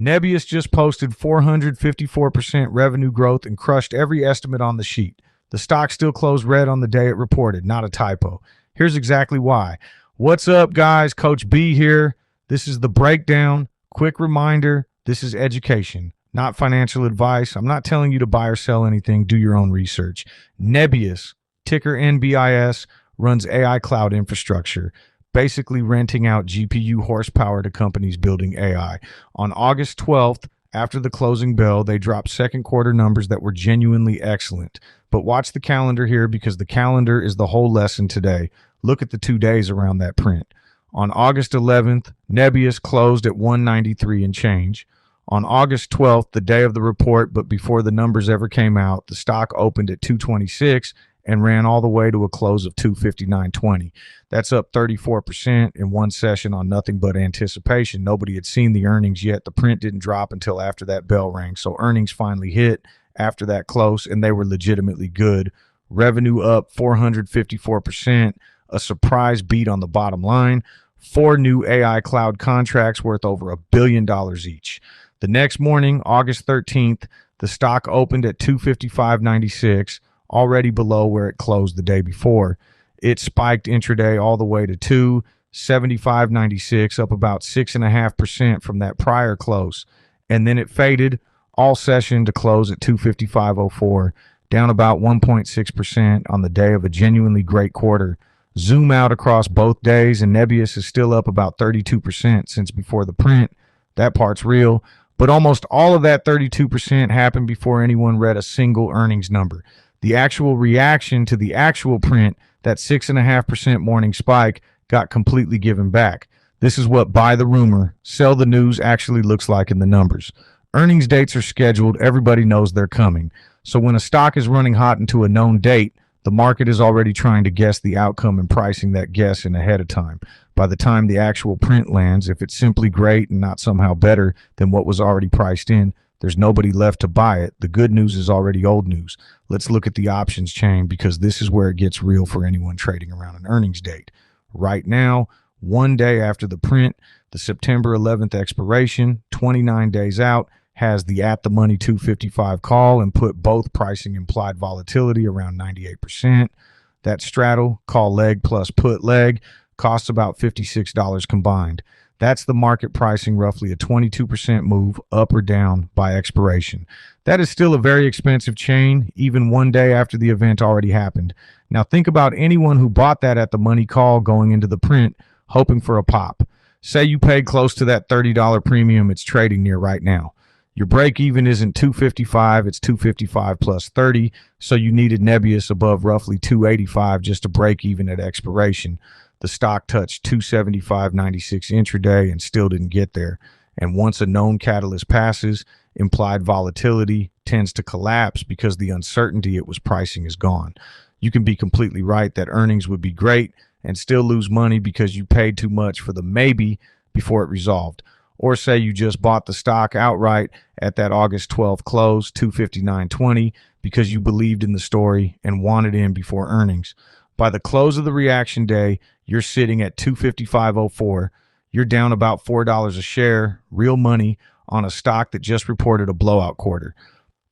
Nebius just posted 454% revenue growth and crushed every estimate on the sheet. The stock still closed red on the day it reported, not a typo. Here's exactly why. What's up, guys? Coach B here. This is the breakdown. Quick reminder, this is education, not financial advice. I'm not telling you to buy or sell anything. Do your own research. Nebius, ticker NBIS, runs AI cloud infrastructure, basically renting out GPU horsepower to companies building AI. On August 12th, after the closing bell, they dropped second quarter numbers that were genuinely excellent. But watch the calendar here because the calendar is the whole lesson today. Look at the 2 days around that print. On August 11th, Nebius closed at 193 and change. On August 12th, the day of the report, but before the numbers ever came out, the stock opened at 226 and ran all the way to a close of 259.20. That's up 34% in one session on nothing but anticipation. Nobody had seen the earnings yet. The print didn't drop until after that bell rang. So earnings finally hit after that close, and they were legitimately good. Revenue up 454%, a surprise beat on the bottom line. 4 new AI cloud contracts worth over $1 billion each. The next morning, August 13th, the stock opened at 255.96. Already below where it closed the day before. It spiked intraday all the way to 275.96, up about 6.5% from that prior close. And then it faded all session to close at 255.04, down about 1.6% on the day of a genuinely great quarter. Zoom out across both days, and Nebius is still up about 32% since before the print. That part's real. But almost all of that 32% happened before anyone read a single earnings number. The actual reaction to the actual print, that 6.5% morning spike, got completely given back. This is what buy the rumor, sell the news actually looks like in the numbers. Earnings dates are scheduled. Everybody knows they're coming. So when a stock is running hot into a known date, the market is already trying to guess the outcome and pricing that guess in ahead of time. By the time the actual print lands, if it's simply great and not somehow better than what was already priced in, there's nobody left to buy it. The good news is already old news. Let's look at the options chain because this is where it gets real for anyone trading around an earnings date. Right now, 1 day after the print, the September 11th expiration, 29 days out, has the at the money 255 call and put both pricing implied volatility around 98%. That straddle, call leg plus put leg, costs about $56 combined. That's the market pricing roughly a 22% move up or down by expiration. That is still a very expensive chain, even 1 day after the event already happened. Now think about anyone who bought that at the money call going into the print, hoping for a pop. Say you paid close to that $30 premium it's trading near right now. Your break even isn't 255, it's 255 plus 30, so you needed Nebius above roughly 285 just to break even at expiration. The stock touched 275.96 intraday and still didn't get there. And once a known catalyst passes, implied volatility tends to collapse because the uncertainty it was pricing is gone. You can be completely right that earnings would be great and still lose money because you paid too much for the maybe before it resolved. Or say you just bought the stock outright at that August 12th close, 259.20, because you believed in the story and wanted in before earnings. By the close of the reaction day, you're sitting at 255.04. You're down about $4 a share, real money, on a stock that just reported a blowout quarter.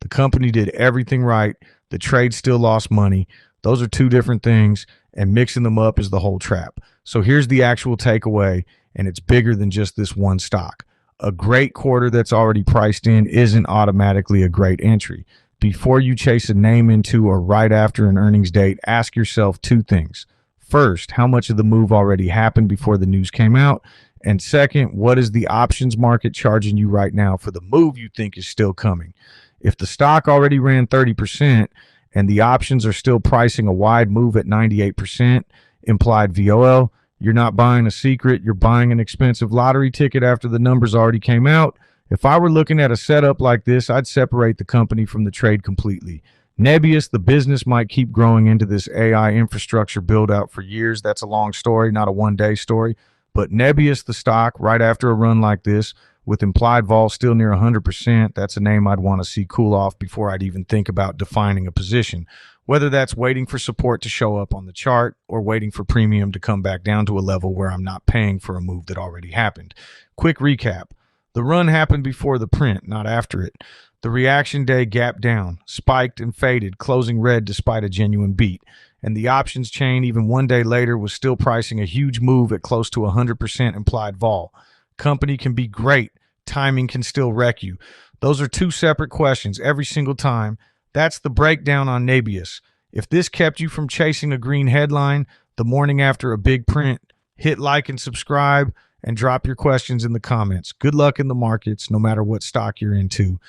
The company did everything right. The trade still lost money. Those are two different things, and mixing them up is the whole trap. So here's the actual takeaway, and it's bigger than just this one stock. A great quarter that's already priced in isn't automatically a great entry. Before you chase a name into or right after an earnings date, ask yourself 2 things. First, how much of the move already happened before the news came out? And second, what is the options market charging you right now for the move you think is still coming? If the stock already ran 30% and the options are still pricing a wide move at 98% implied VOL, you're not buying a secret, you're buying an expensive lottery ticket after the numbers already came out. If I were looking at a setup like this, I'd separate the company from the trade completely. Nebius, the business, might keep growing into this AI infrastructure build out for years. That's a long story, not a one-day story. But Nebius, the stock, right after a run like this, with implied vol still near 100%, that's a name I'd want to see cool off before I'd even think about defining a position. Whether that's waiting for support to show up on the chart or waiting for premium to come back down to a level where I'm not paying for a move that already happened. Quick recap. The run happened before the print, not after it. The reaction day gapped down, spiked and faded, closing red despite a genuine beat. And the options chain, even 1 day later, was still pricing a huge move at close to 100% implied vol. Company can be great. Timing can still wreck you. Those are two separate questions every single time. That's the breakdown on Nebius. If this kept you from chasing a green headline the morning after a big print, hit like and subscribe and drop your questions in the comments. Good luck in the markets, no matter what stock you're into.